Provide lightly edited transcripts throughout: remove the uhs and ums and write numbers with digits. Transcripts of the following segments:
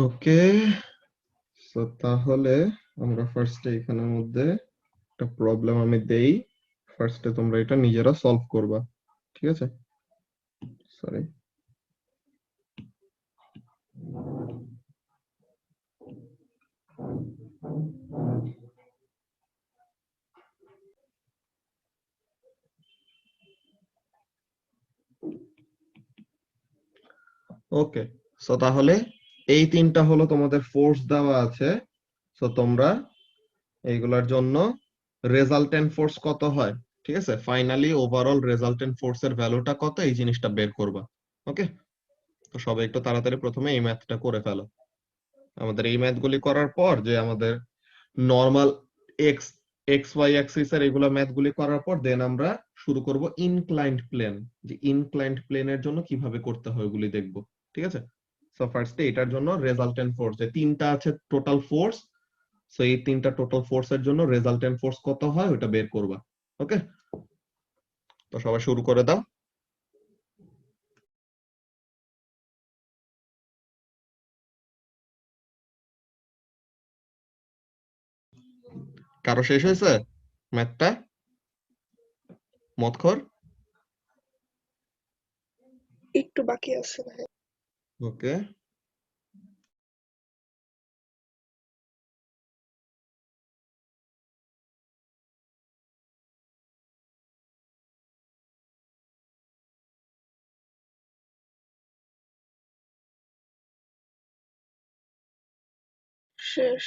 ওকে, so তাহলে আমরা ফার্স্টে এখানের মধ্যে একটা প্রবলেম আমি দেই। ফার্স্টে তোমরা এটা নিজেরা সলভ করবা, ঠিক আছে? সরি। ওকে, সো তাহলে এই তিনটা হলো তোমাদের ফোর্স দেওয়া আছে। সো তোমরা এইগুলার জন্য রেজাল্টেন্ট ফোর্স কত হয়, ঠিক আছে, ফাইনালি ওভারঅল রেজাল্টেন্ট ফোর্সের ভ্যালুটা কত এই জিনিসটা বের করবা। ওকে, তো সবাই একটু তাড়াতাড়ি প্রথমে এই ম্যাথটা করে ফেলো। আমাদের এই ম্যাথগুলি করার পর যে আমাদের normal x x y axis এর এগুলো ম্যাথগুলি করার পর দেন আমরা শুরু করব ইনক্লাইন্ড প্লেন, যে ইনক্লাইন্ড প্লেনের জন্য কিভাবে করতে হয় ওগুলি দেখব, ঠিক আছে? সো ফার্স্টে এটার জন্য রেজাল্টেন্ট ফোর্স যে তিনটা আছে টোটাল ফোর্স, সো এই তিনটা টোটাল ফোর্স এর জন্য রেজাল্টেন্ট ফোর্স কত হয় ওটা বের করবা। ওকে, তো সবাই শুরু করে দাও। কারো শেষ হয়েছে ম্যাথটা? মতখর? একটু বাকি আছে ভাই। ওকে, শেষ।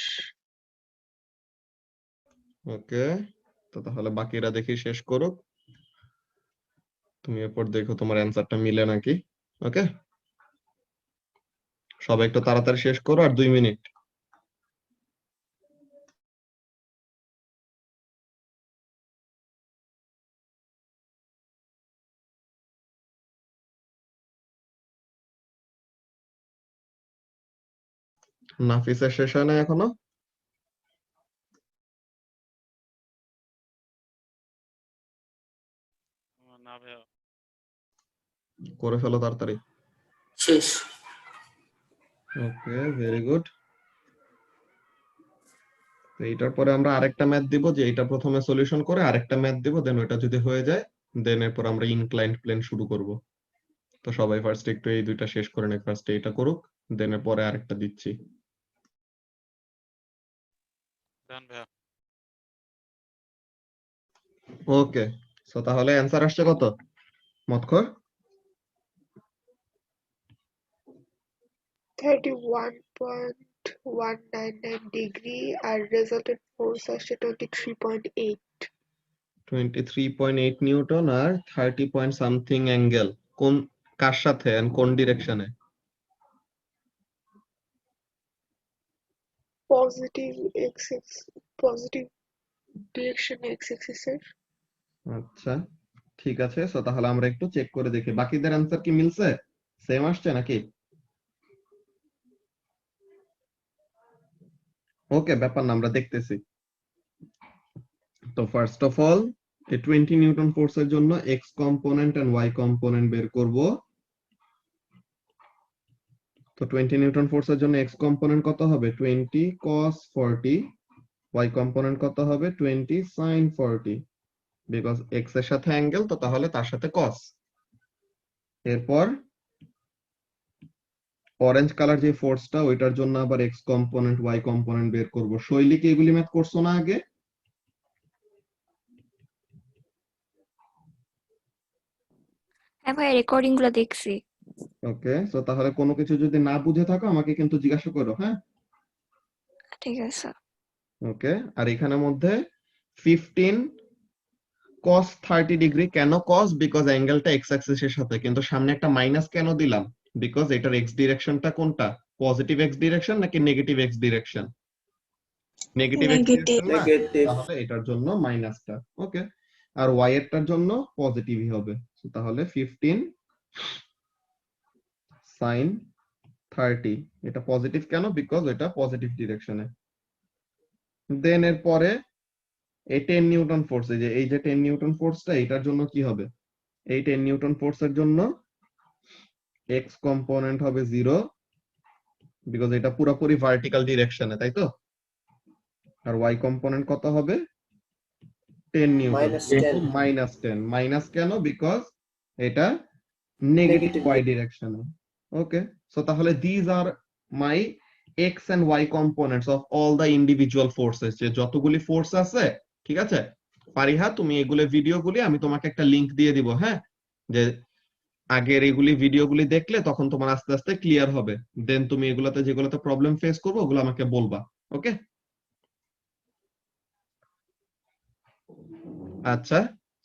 ওকে, তো তাহলে বাকিরা দেখি শেষ করুক। তুমি এরপর দেখো তোমার অ্যান্সারটা মিলে নাকি। ওকে, সবাই একটু তাড়াতাড়ি শেষ করো, আর 2 মিনিট। নাফিসের শেষ হয় না এখনো? না ভাইয়া। করে ফেলো তাড়াতাড়ি। শেষ। ওকে, ভেরি গুড। তো এইটার পরে আমরা আরেকটা ম্যাথ দিব, যে এটা প্রথমে সলিউশন করে আরেকটা ম্যাথ দিব, দেন ওটা যদি হয়ে যায় দেন এরপর আমরা ইনক্লাইন্ড প্লেন শুরু করব। তো সবাই ফার্স্ট একটু এই দুইটা শেষ করে নেই, ফার্স্ট এটা করুক, দেন এর পরে আরেকটা দিচ্ছি। দেন ভাইয়া। ওকে, সো তাহলে অ্যান্সার আসছে কত মতখর? 31.199 ডিগ্রি আর রেজাল্টেন্ট ফোর্স আসছে 23.8। 23.8 নিউটন আর 30 পয়েন্ট সামথিং অ্যাঙ্গেল। কোন, কার সাথে এন্ড কোন ডিরেকশনে? পজিটিভ এক্সিস, পজিটিভ ডিরেকশনে এক্স এক্সিসের। আচ্ছা, ঠিক আছে, সো তাহলে আমরা একটু চেক করে দেখি বাকিদের অ্যান্সার কি মিলছে, সেম আসছে নাকি। ওকে, ব্যাপার না, আমরা দেখতেছি। তো ফার্স্ট অফ অল এই 20 নিউটন ফোর্সের জন্য x component and y component বের করব। তো 20 নিউটন ফোর্সের জন্য এক্স কম্পোনেন্ট কত হবে 20 cos 40, ওয়াই কম্পোনেন্ট কত হবে 20 sin 40, বিকজ এক্স এর সাথে অ্যাঙ্গেল, তো তাহলে তার সাথে cos। এরপর অরেঞ্জ কালার যে ফোর্সটা ওইটার জন্য আবার এক্স কম্পোনেন্ট ওয়াই কম্পোনেন্ট বের করব। শৈলী কি এগুলি ম্যাথ করছো না আগে? হ্যাঁ ভাই, রেকর্ডিং গুলো দেখছি। ওকে, তো তাহলে কোনো কিছু যদি না বুঝে থাকো আমাকে কিন্তু জিজ্ঞাসা করো, হ্যাঁ? ঠিক আছে। ওকে, আর এখানের মধ্যে 15 cos 30 ডিগ্রি, কেন cos? বিকজ অ্যাঙ্গেলটা এক্স অ্যাক্সিসের সাথে, কিন্তু সামনে একটা মাইনাস কেন দিলাম? বিকজ এটার এক্স ডিরেকশনটা কোনটা, পজিটিভ এক্স ডিরেকশন নাকি negative x direction? Negative x negative. Direction না, নেগেটিভ। তাহলে এটার জন্য মাইনাসটা। ওকে, আর ওয়াই এরটার জন্য পজিটিভই হবে। So তাহলে 15 sin 30, এটা পজিটিভ কেন? বিকজ এটা পজিটিভ ডিরেকশনে। দেন এর পরে এই 10 নিউটন ফোর্স, এই যে 10 নিউটন ফোর্সটা এটার জন্য কি হবে? এই 10 নিউটন ফোর্সের জন্য এক্স কম্পোনেন্ট হবে 0, বিকজ এটা পুরোপুরি ভার্টিক্যাল ডিরেকশনে, তাই তো? আর ওয়াই কম্পোনেন্ট কত হবে? 10 নিউটন -10 -10 মাইনাস কেন? বিকজ এটা নেগেটিভ Negative. ওয়াই ডিরেকশনে। ওকে, সো তাহলে these are my x and y components of all the individual forces, যে যতগুলি ফোর্স আছে, ঠিক আছে পারিহা, তুমি এগুলো ভিডিওগুলি আমি তোমাকে একটা লিংক দিয়ে দিব, হ্যাঁ, যে আগের এগুলি ভিডিওগুলি দেখলে তখন তোমার আস্তে আস্তে ক্লিয়ার হবে, দেন তুমি এগুলোতে যেগুলোতে প্রবলেম ফেস করবে ওগুলো আমাকে বলবা। ওকে, আচ্ছা,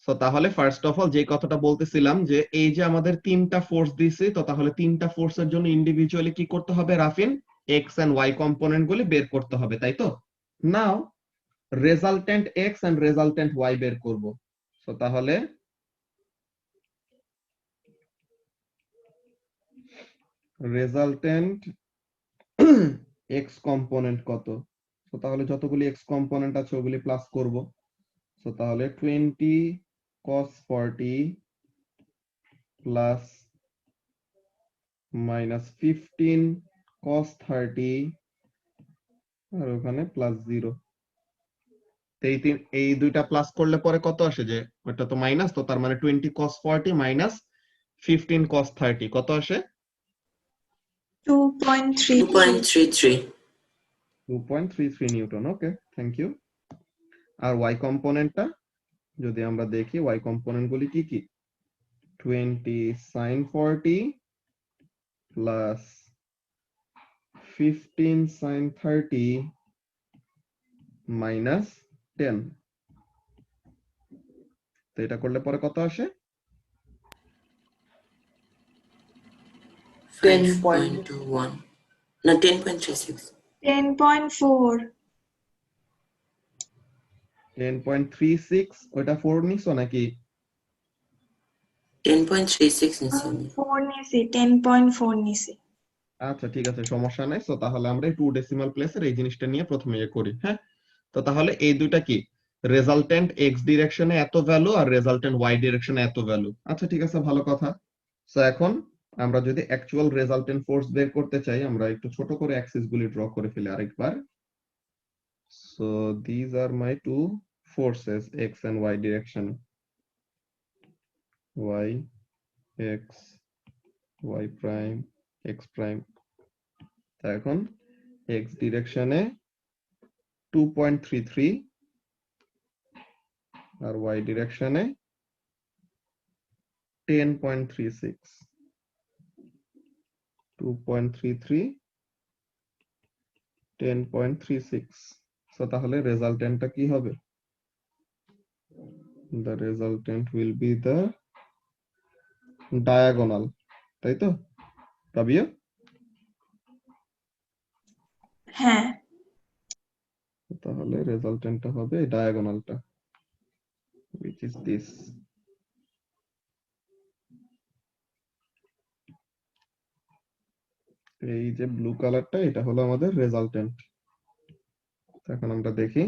সো তাহলে ফার্স্ট অফ অল যে কথাটা বলতেছিলাম, যে এই যে আমাদের তিনটা ফোর্স দিছি, তো তাহলে তিনটা ফোর্সের জন্য ইন্ডিভিজুয়ালি কি করতে হবে রাফিন? এক্স এন্ড ওয়াই কম্পোনেন্ট গুলি বের করতে হবে, তাই তো? Now resultant X and resultant Y বের করব। সো তাহলে রেজাল্টেন্ট এক্স কম্পোনেন্ট কত? সো তাহলে যতগুলি এক্স কম্পোনেন্ট আছে ওগুলি প্লাস করব। সো তাহলে 20 cos 40 প্লাস মাইনাস 15 cos 30 আর ওখানে প্লাস 0। এই দুইটা প্লাস করলে পরে কত আসে? যে ওটা তো মাইনাস, তো তার মানে 20 cos 40 মাইনাস 15 cos 30 কত আসে? 2.33 2.33 2.33 নিউটন। Okay, thank you. আর ওয়াই কম্পোনেন্টটা যদি আমরা দেখি, ওয়াই কম্পোনেন্ট গুলি কি কি? 20 sin 40 প্লাস 15 sin 30 মাইনাস 10। তো এটা করলে পরে কত আসে? 5.21 না 10.36 10.4 10.36। ওইটা 4 নিছো নাকি? 10.36 নিছি আমি। 4 নিছি 10.4 নিছি। আচ্ছা ঠিক আছে, সমস্যা নাই। তো তাহলে আমরা 2 ডেসিমাল প্লেসের এই জিনিসটা নিয়ে প্রথমে করি, হ্যাঁ। তো তাহলে এই দুইটা কি? রেজাল্টেন্ট এক্স ডিরেকশনে এত ভ্যালু আর রেজাল্টেন্ট ওয়াই ডিরেকশনে এত ভ্যালু। আচ্ছা ঠিক আছে, ভালো কথা। সো এখন আমরা যদি অ্যাকচুয়াল রেজাল্টেন্ট ফোর্স বের করতে চাই, আমরা একটু ছোট করে অ্যাক্সিস গুলি ড্র করে ফেলি আরেকবার। So these are my two forces x and y direction, y x y prime x prime. এখন এক্স ডিরেকশনে 2.33 আর ওয়াই ডিরেকশনে 10.36। 2.33 10.36। সো তাহলে রেজাল্টেন্টটা কি হবে? the resultant will be the diagonal, তাই তো রাবিয়া? হ্যাঁ, তাহলে রেজাল্টেন্টটা হবে ডায়াগোনালটা, which is this। এই যে ব্লু কালারটা, এটা হলো আমাদের রেজাল্টেন্ট। এখন আমরা দেখি,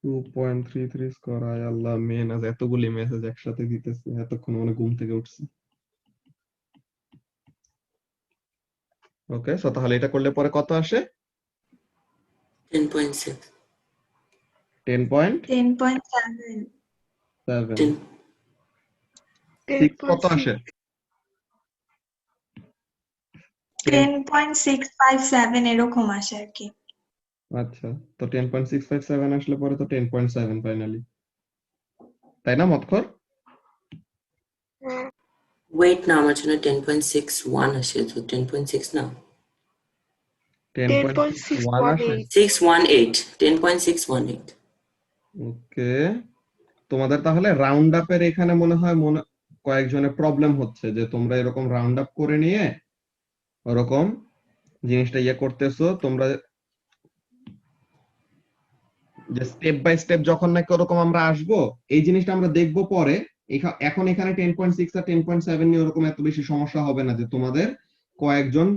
টু 2.33 স্কোয়ার। আয় আল্লাহ, মেন আজ এতগুলি মেসেজ একসাথে দিতেছে, এতক্ষণ মানে ঘুম থেকে উঠছে। ওকে, সো তাহলে এটা করলে পরে কত আসে? 10.6 10.7। 10.7 6 কত আসে? 10.657 এরকম আসে আর কি। আচ্ছা, তো 10.657 আসলে পরে তো 10.7 ফাইনালি, তাই না মতখর? ওয়েট না আমার জন্য 10.61 আসে, তো 10.6 না 10.61 আসে। 618 10.618 ওকে, তোমাদের তাহলে রাউন্ড আপের এখানে মনে হয় কয়েকজনের প্রবলেম হচ্ছে, যে তোমরা এরকম রাউন্ড আপ করে নিয়ে ওরকম জিনিসটা করতেছো তোমরা, যে স্টেপ বাই স্টেপ যখন নাকি ওরকম আমরা আসবো, এই জিনিসটা আমরা দেখবো পরে। এখন এখানে 10.6 আর 10.7 নিয়ে ওরকম এত বেশি সমস্যা হবে না যে তোমাদের কয়েকজন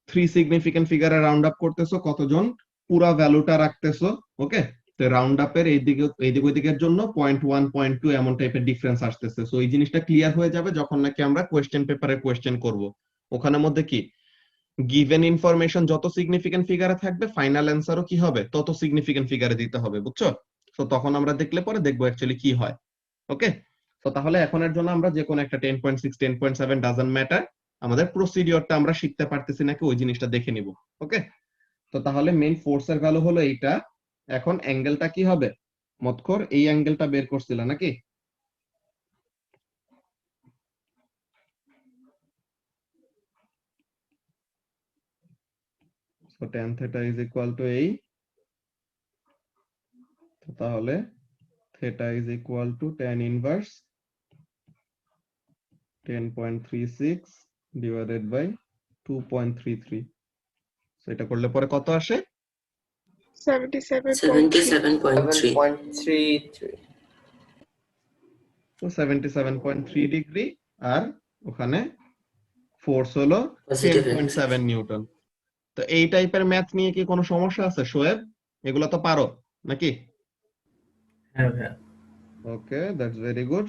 3 সিগনিফিকেন্ট ফিগারে রাউন্ড আপ করতেছো, কতজন পুরা ভ্যালুটা রাখতেছো। ওকে, তো রাউন্ড আপের এইদিকে ওইদিকের জন্য 0.1 0.2 এমন টাইপের ডিফারেন্স আসতেছে। সো এই জিনিসটা ক্লিয়ার হয়ে যাবে যখন নাকি আমরা কোয়েশ্চেন পেপারে কোয়েশ্চেন করব। ওখানের মধ্যে কি গিভেন ইনফরমেশন যত সিগনিফিকেন্ট ফিগারে থাকবে, ফাইনাল অ্যান্সারও কি হবে তত সিগনিফিকেন্ট ফিগারে দিতে হবে, বুঝছো? তো তখন আমরা দেখলে পরে দেখবো অ্যাকচুয়ালি কি হয়। ওকে, তো তাহলে এখনের জন্য আমরা যে কোনো একটা 10.6 10.7 ডাজন্ট ম্যাটার, আমাদের প্রসিডিওরটা আমরা শিখতে পারতেছি নাকি ওই জিনিসটা দেখে নিব। ওকে, তো তাহলে মেইন ফোর্সের ভ্যালু হলো এইটা। এখন অ্যাঙ্গেলটা কি হবে? মতখর এই অ্যাঙ্গেলটা বের করছিল নাকি? So tan theta is equal to এই, তো তাহলে theta is equal to tan inverse 10.36 divided by 2.33। So এটা করলে পরে কত আসে? 77.3। 77.3 7.33 তো 77.3 ডিগ্রি, আর ওখানে ফোর্স হলো পজিটিভ 10.7 নিউটন। তো এই টাইপের ম্যাথ নিয়ে কি কোনো সমস্যা আছে শোয়েব? এগুলো তো পারো নাকি? হ্যাঁ ভাইয়া ওকে, দ্যাটস ভেরি গুড।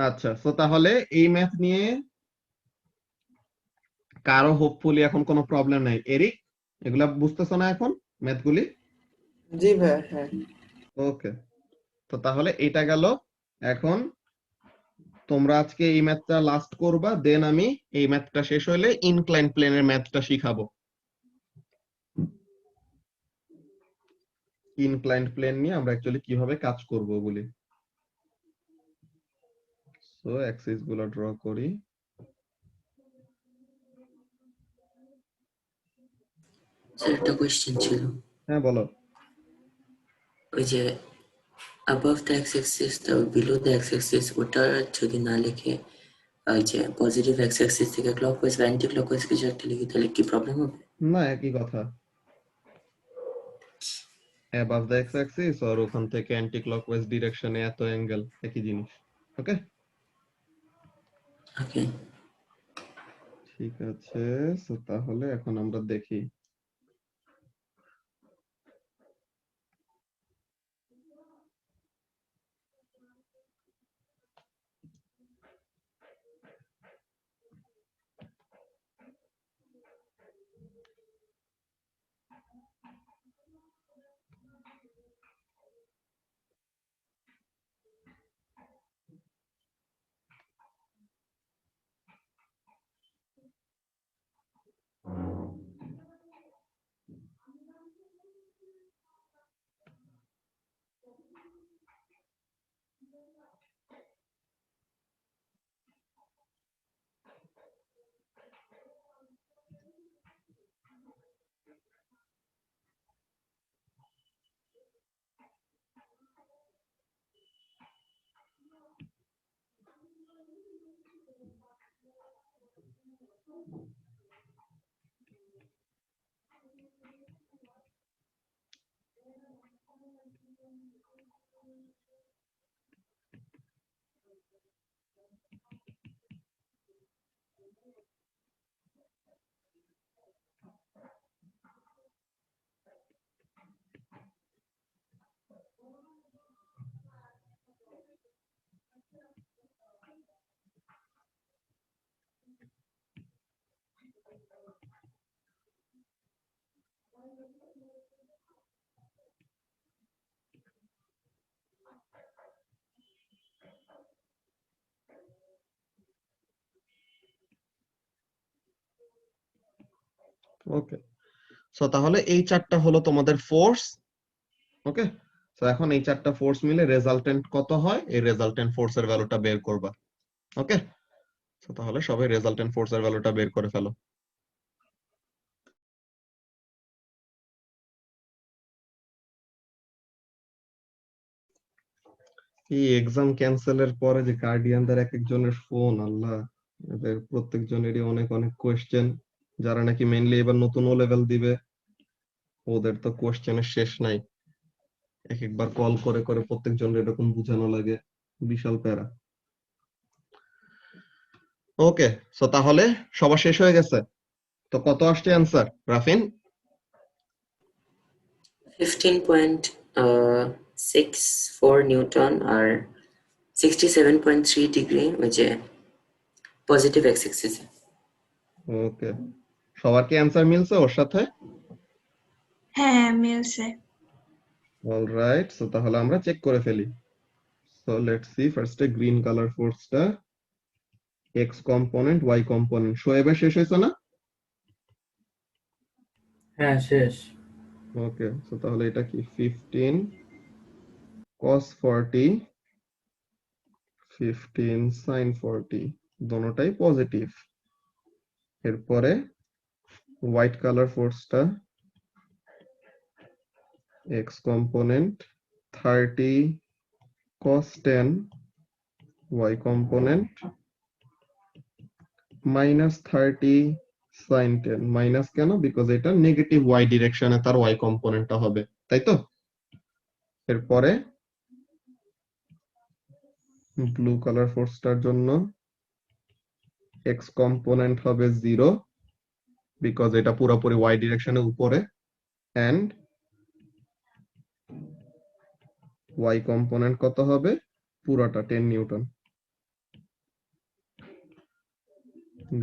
আচ্ছা, তো তাহলে এই ম্যাথ নিয়ে কারো হোপফুলি এখন কোনো প্রবলেম নাই। এরিক, এগুলা বুঝতেছো না এখন ম্যাথগুলি? জি ভাইয়া হ্যাঁ ওকে, তো তাহলে এটা গেল। এখন তোমরা আজকে এই ম্যাথটা লাস্ট করবা, দেন আমি এই ম্যাথটা শেষ হইলে ইনক্লাইন প্লেনের ম্যাথটা শিখাবো। ইনক্লাইন্ড প্লেন নিয়ে আমরা অ্যাকচুয়ালি কিভাবে কাজ করব বলি। সো অ্যাক্সিস গুলো ড্র করি। স্যার একটা কোয়েশ্চেন ছিল, হ্যাঁ বলো। ওই যে above the x-axis তো below the x-axis ওটা যদি না লিখে ওই যে পজিটিভ x-axis থেকে ক্লকওয়াইজ বা অ্যান্টি ক্লকওয়াইজ কিছু একটা লিখি তাহলে কি প্রবলেম হবে? না, একই কথা। অ্যাবাভ দ্য এক্স অ্যাক্সিস আর ওখান থেকে অ্যান্টি ক্লকওয়াইজ ডিরেকশনে এত অ্যাঙ্গেল, একই জিনিস। ওকে, ওকে, ঠিক আছে। সো তাহলে এখন আমরা দেখি। ওকে, সো তাহলে এই চারটা হলো তোমাদের ফোর্স। ওকে, তো এখন এই চারটা ফোর্স মিলে রেজাল্টেন্ট কত হয়, এই রেজাল্টেন্ট ফোর্সের ভ্যালুটা বের করবা। ওকে, তো তাহলে সবাই রেজাল্টেন্ট ফোর্সের ভ্যালুটা বের করে ফেলো। এই এক্সাম ক্যান্সেলের পরে যে গার্ডিয়ানদের এক একজনের ফোন, আল্লাহ, এদের প্রত্যেকজনেরই অনেক অনেক কোয়েশ্চেন। যারা নাকি মেইনলি এবার নতুন ও লেভেল দিবে, ওদের তো কোয়েশ্চেনের শেষ নাই। এক একবার কল করে করে প্রত্যেকজন এরকম বোঝানো লাগে, বিশাল প্যারা। ওকে, সো তাহলে সবার শেষ হয়ে গেছে, তো কত আসছে অ্যান্সার রাফিন? 15.64 নিউটন আর 67.3 ডিগ্রি ওই যে পজিটিভ এক্স অ্যাক্সিস। ওকে, সবার কি অ্যান্সার মিলছে ওর সাথে? হ্যাঁ মিলছে। অলরাইট, সো তাহলে আমরা চেক করে ফেলি। সো লেটস সি, ফার্স্টে গ্রিন কালার ফোর্সটা, এক্স কম্পোনেন্ট, ওয়াই কম্পোনেন্ট। শোয়েবের শেষ হয়েছে না? হ্যাঁ শেষ। ওকে, সো তাহলে এটা কি 15 cos 40 15 sin 40, দোনোটাই পজিটিভ। এরপরে হোয়াইট কালার ফোর্সটা, X component 30 cos 10 Y component -30 sin 10। Minus কেন? বিকজ এটা নেগেটিভ ওয়াই ডিরেকশনে তার ওয়াই কম্পোনেন্টটা হবে, তাই তো? এরপরে ব্লু কালার ফোর্সটার জন্য এক্স কম্পোনেন্ট হবে 0, বিকজ এটা পুরোপুরি ওয়াই ডিরেকশনে উপরে, এন্ড ওয়াই কম্পোনেন্ট কত হবে? পুরোটা 10 newton.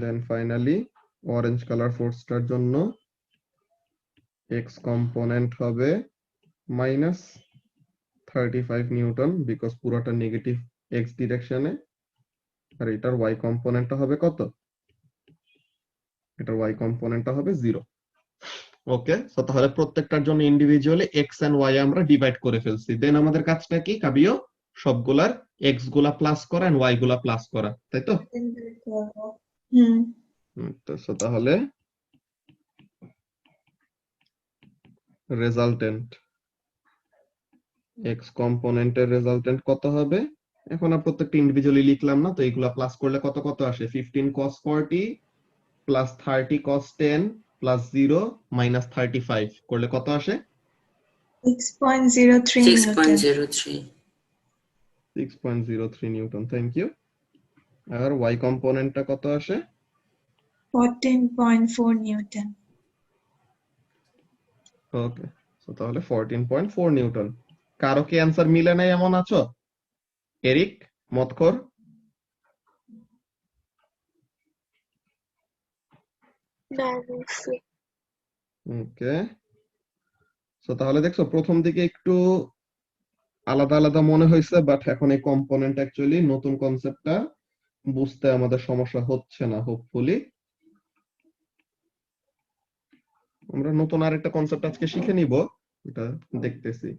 Then finally orange colour ফোর্সটার জন্য এক্স কম্পোনেন্ট হবে -35 নিউটন, বিকজ পুরোটা নেগেটিভ এক্স ডিরেকশনে, আর এটার ওয়াই কম্পোনেন্টটা হবে কত? এটার ওয়াই কম্পোনেন্টটা হবে 0। ওকে, সো তাহলে প্রত্যেকটার জন্য ইন্ডিভিজুয়ালি এক্স এন্ড ওয়াই আমরা ডিভাইড করে ফেলছি। দেন আমাদের কাজটা কি কাবিও? সবগুলার এক্স গুলা প্লাস করা এন্ড ওয়াই গুলা প্লাস করা, তাই তো? হুম। তো সো তাহলে রেজাল্টেন্ট, এক্স কম্পোনেন্টের রেজাল্টেন্ট কত হবে? এখন আর প্রত্যেকটা ইন্ডিভিজুয়ালি লিখলাম না, তো এইগুলা প্লাস করলে কত কত আসে? 15 cos 40 plus 30 cos 10 plus 0 minus 35 করলে কত আসে? 6.03 নিউটন। 6.03। 6.03 newton, thank you. আর ওয়াই কম্পোনেন্টটা কত আসে? 14.4 নিউটন। ওকে, সো তাহলে 14.4 নিউটন। কারো কি অ্যান্সার মিলে নাই এমন আছো? এরিক, মতকর? ওকে, সো তাহলে দেখছো প্রথম দিকে একটু আলাদা আলাদা মনে হয়েছে, বাট এখন এই কম্পোনেন্ট অ্যাকচুয়ালি নতুন কনসেপ্টটা বুঝতে আমাদের সমস্যা হচ্ছে না, হোপফুলি। আমরা নতুন আরেকটা কনসেপ্ট আজকে শিখে নিব, এটা দেখতেছি।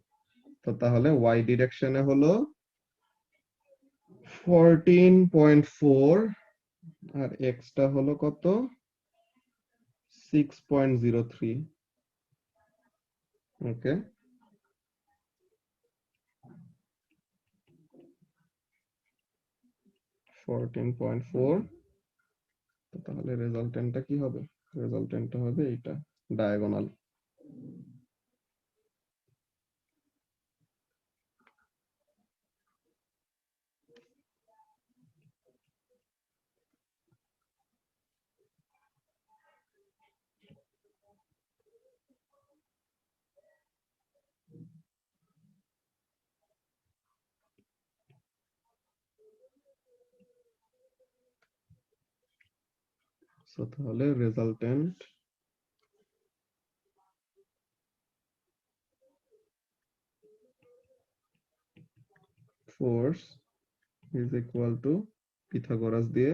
তো তাহলে ওয়াই ডিরেকশনে হলো 14.4 আর এক্সটা হলো কত? 6.03। ওকে, তাহলে রেজাল্টেন্টটা কি হবে? রেজাল্টেন্টটা হবে এইটা, ডায়াগোনাল। সো তাহলে resultant force is equal to Pythagoras দিয়ে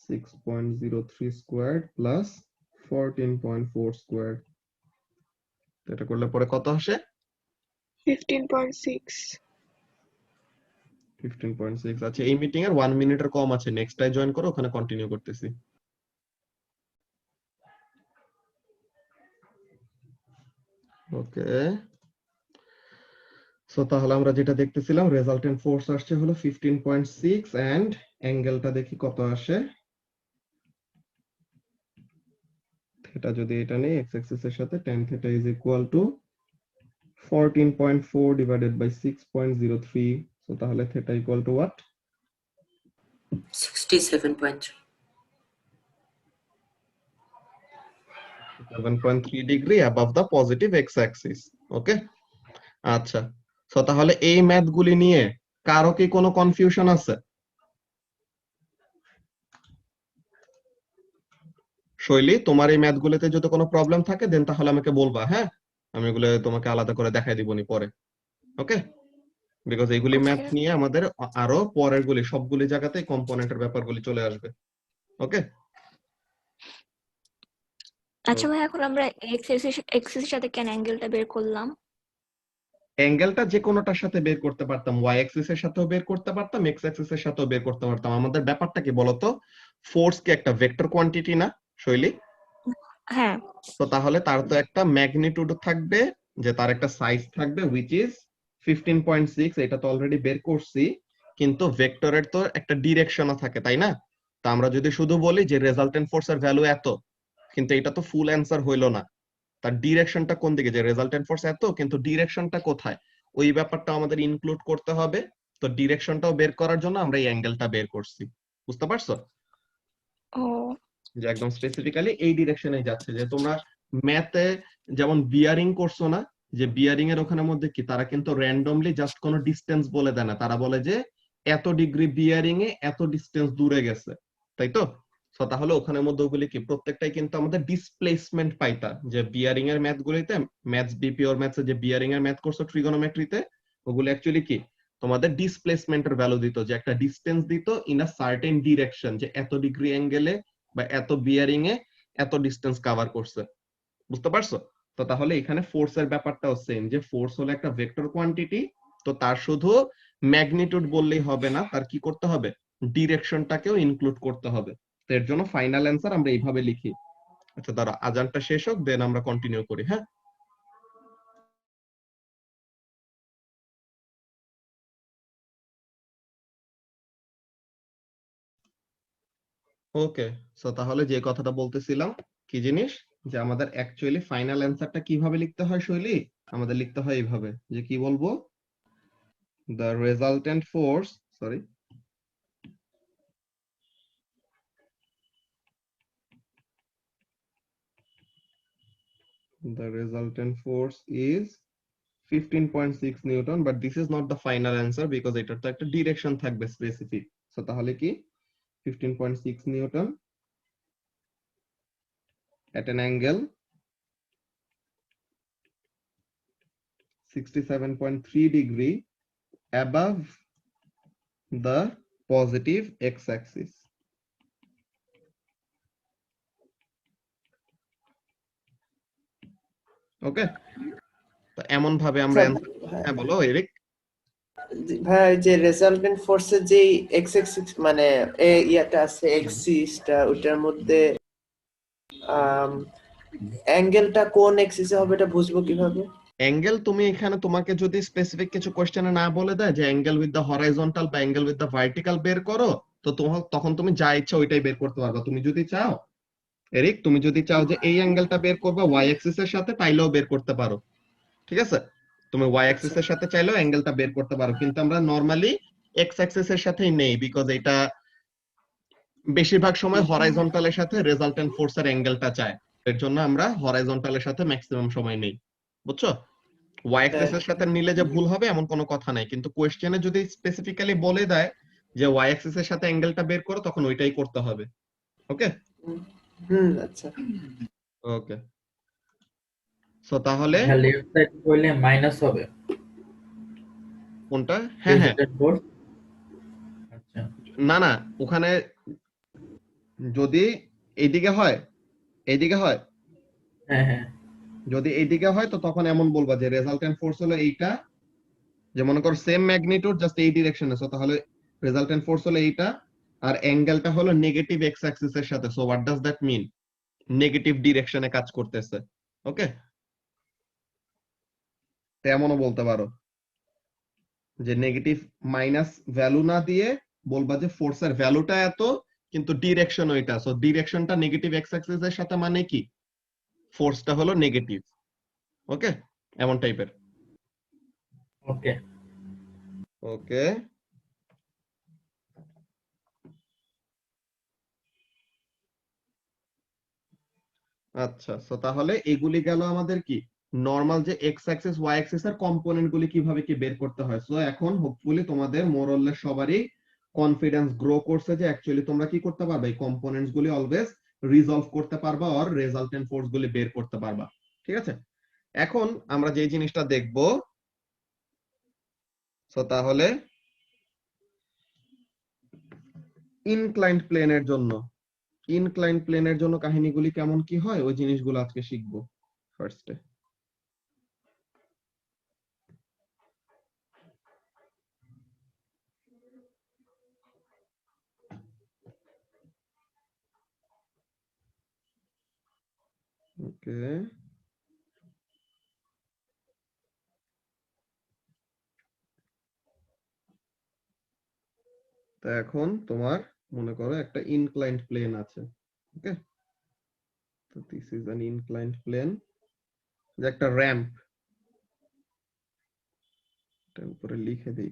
6.03 স্কয়ার্ড প্লাস 14.4 স্কয়ার্ড। এটা করলে পরে কত আসে? 15.6। 15.6। আচ্ছা, এই মিটিং এর 1 মিনিটের কম আছে, নেক্সট টাই জয়েন করো, ওখানে কন্টিনিউ করতেছি। ওকে, সো তাহলে আমরা যেটা দেখতেছিলাম, রেজাল্টেন্ট ফোর্স আসছে হলো 15.6 এন্ড অ্যাঙ্গেলটা দেখি কত আসে। থিটা যদি এটা নেই এক্স অ্যাক্সিস এর সাথে, tan theta is equal to 14.4 divided by 6.03, so তাহলে theta equal to what? 67.3. 7.3 degree above the positive x-axis. ওকে, আচ্ছা। সো তাহলে এই ম্যাথগুলি নিয়ে কারো কি কোনো কনফিউশন আছে? শৈলী, তোমার এই ম্যাথগুলিতে যদি কোনো প্রবলেম থাকে দেন তাহলে আমাকে বলবা, হ্যাঁ? আমি এগুলো তোমাকে আলাদা করে দেখাই দিবনি পরে। ওকে, বিকজ এইগুলি ম্যাথ Okay. নিয়ে আমাদের আরো পরের গুলি সবগুলি জায়গাতেই কম্পোনেন্টের ব্যাপারগুলি চলে আসবে। ওকে, আচ্ছা ভাই, এখন আমরা এক্সেসের সাথে কেন অ্যাঙ্গেলটা বের করলাম? অ্যাঙ্গেলটা যে কোনোটার সাথে বের করতে পারতাম, ওয়াই অ্যাক্সিস এর সাথেও বের করতে পারতাম, এক্স অ্যাক্সিস এর সাথেও বের করতে পারতাম। আমাদের ব্যাপারটা কি বলতো, ফোর্স কি একটা ভেক্টর কোয়ান্টিটি না শৈলী? হ্যাঁ। তো তাহলে তার তো একটা ম্যাগনিটিউড থাকবে, যে তার একটা সাইজ থাকবে which is 15.6, এটা তো অলরেডি বের করছি। কিন্তু ভেক্টরের তো একটা ডিরেকশনও থাকে, তাই না? তা আমরা যদি শুধু বলি যে রেজাল্টেন্ট ফোর্সের ভ্যালু এত, কিন্তু এটা তো ফুল অ্যান্সার হইলো না। তার ডিরেকশনটা কোন দিকে, যে রেজাল্টেন্ট ফোর্স এত কিন্তু ডিরেকশনটা কোথায়, ওই ব্যাপারটা আমাদের ইনক্লুড করতে হবে। তো ডিরেকশনটাও বের করার জন্য আমরা এই অ্যাঙ্গেলটা বের করছি, বুঝতে পারছো? ও যে একদম স্পেসিফিক্যালি এই ডিরেকশনে যাচ্ছে। যে তোমরা ম্যাথে যেমন বিয়ারিং করছো না, যে বিয়ারিং এর ওখানে মধ্যে কি তারা কিন্তু র্যান্ডমলি জাস্ট কোনো ডিসটেন্স বলে দেয় না, তারা বলে যে এত ডিগ্রি বিয়ারিং এ এত ডিসটেন্স দূরে গেছে, তাই তো? সো তাহলে ওখানের মধ্যে ওগুলি কি প্রত্যেকটাই কিন্তু আমাদের ডিসপ্লেসমেন্ট পাইতা। যে বিয়ারিং এর ম্যাথ গুলিতে, ম্যাথস বিপিওর ম্যাথসে যে বিয়ারিং এর ম্যাথ করছো ট্রিগোনোমেট্রিতে, ওগুলো অ্যাকচুয়ালি কি তোমাদের ডিসপ্লেসমেন্টের ভ্যালু দিত, যে একটা ডিসটেন্স দিত ইন আ সার্টেন ডিরেকশন, যে এত ডিগ্রি অ্যাঙ্গেলে বা এত বিয়ারিং এ এত ডিসটেন্স কভার করছে, বুঝতে পারছো? তো তাহলে এখানে ফোর্স এর ব্যাপারটাও সেম, যে ফোর্স হলো একটা ভেক্টর কোয়ান্টিটি। তো তার শুধু ম্যাগনিটিউড বললেই হবে না, তার কি করতে হবে, ডিরেকশনটাকেও ইনক্লুড করতে হবে। তো এর জন্য ফাইনাল অ্যান্সার আমরা এইভাবে লিখি। আচ্ছা দাঁড়া, আজানটা শেষ হোক দেন আমরা কন্টিনিউ করি, হ্যাঁ? ওকে, সো তাহলে যে কথাটা বলতেছিলাম, কি জিনিস, যে আমাদের অ্যাকচুয়ালি ফাইনাল অ্যান্সারটা কিভাবে লিখতে হয় শৈলী? আমাদের লিখতে হয় এইভাবে, যে কি বলবো, the resultant force, sorry, the resultant force is 15.6 Newton, but this is not the final answer because এটার তো একটা ডিরেকশন থাকবে স্পেসিফিক। সো তাহলে কি 15.6 Newton at an angle 67.3 degree above the positive x-axis. ওকে, তো এমন ভাবে আমরা answer, হ্যাঁ বলো এরিক। ভাই যে রেজাল্টেন্ট ফোর্সের যে এক্স এক্সিস মানে ইয়াটা আছে এক্সিসটা, ওটার মধ্যে অ্যাঙ্গেলটা কোন এক্সিসে হবে এটা বুঝবো কিভাবে? অ্যাঙ্গেল তুমি এখানে, তোমাকে যদি স্পেসিফিক কিছু কোশ্চেনে না বলে দেয় যে অ্যাঙ্গেল উইথ দ্য হরাইজন্টাল বা অ্যাঙ্গেল উইথ দ্য ভার্টিক্যাল বের করো, তো তখন তুমি যা ইচ্ছা ওইটাই বের করতে পারবে। তুমি যদি চাও এরিক, তুমি যদি চাও যে এই অ্যাঙ্গেলটা বের করবে ওয়াই অ্যাক্সিস এর সাথে, তাইলেও বের করতে পারো, ঠিক আছে? তুমি ওয়াই অ্যাক্সিস এর সাথে চাইলেও অ্যাঙ্গেলটা বের করতে পারো, কিন্তু আমরা নরমালি এক্স অ্যাক্সিস এর সাথেই নেই, বিকজ এটা বেশিরভাগ সময় হরাইজন্টালের সাথে রেজাল্টেন্ট ফোর্স এর অ্যাঙ্গেলটা চায়। এর জন্য আমরা হরাইজন্টালের সাথে ম্যাক্সিমাম সময় নেই, বুঝছো? ওয়াই অ্যাক্সিস এর সাথে নিলে যে ভুল হবে এমন কোনো কথা নাই, কিন্তু কোশ্চেনে যদি স্পেসিফিক্যালি বলে দেয় যে ওয়াই অ্যাক্সিস এর সাথে অ্যাঙ্গেলটা বের করো, তখন ওইটাই করতে হবে। ওকে, আচ্ছা। ওকে, সো তাহলে লেফট সাইড করলে মাইনাস হবে কোনটা? হ্যাঁ হ্যাঁ, রেজাল্টেন্ট ফোর্স। আচ্ছা, না না, ওখানে যদি এইদিকে হয়, এইদিকে হয়, হ্যাঁ হ্যাঁ যদি এইদিকে হয় তো তখন এমন বলবা যে রেজাল্টেন্ট ফোর্স হলো এইটা, যে মনে করো সেম ম্যাগনিটিউড জাস্ট এই ডিরেকশনে, সো তাহলে রেজাল্টেন্ট ফোর্স হলো এইটা, আর অ্যাঙ্গেলটা হলো নেগেটিভ এক্স অ্যাক্সিস এর সাথে। So what does that mean, negative ডিরেকশনে কাজ করতেছে। ওকে, তেমনও বলতে পারো যে নেগেটিভ মাইনাস ভ্যালু না দিয়ে বলবা যে ফোর্সের ভ্যালুটা এত কিন্তু ডিরেকশন ওইটা, সো ডিরেকশনটা নেগেটিভ এক্স অ্যাক্সিস এর সাথে, মানে কি ফোর্সটা হলো নেগেটিভ। ওকে, এমন টাইপের। ওকে। ওকে, আচ্ছা। সো তাহলে এগুলি গেল আমাদের কি নরমাল যে এক্স অ্যাক্সিস ওয়াই অ্যাক্সিস এর কম্পোনেন্ট গুলি কিভাবে কি বের করতে হয়। সো এখন হোপফুলি তোমাদের মোরলেস সবারই কনফিডেন্স গ্রো করছে যে অ্যাকচুয়ালি তোমরা কি করতে পারবে, এই কম্পোনেন্টস গুলি অলওয়েজ রিজলভ করতে পারবা আর রেজাল্টেন্ট ফোর্স গুলি বের করতে পারবা। ঠিক আছে, এখন আমরা যে জিনিসটা দেখব, সো তাহলে ইনক্লাইন্ড প্লেনের জন্য কাহিনীগুলি কেমন কি হয় ওই জিনিসগুলো আজকে শিখবো ফার্স্টে। ওকে, তো এখন তোমার মনে করো একটা ইনক্লাইন্ড প্লেন আছে। ওকে, তো this is an inclined plane, যে একটা র্যাম্প, এটার উপরে লিখে দিই।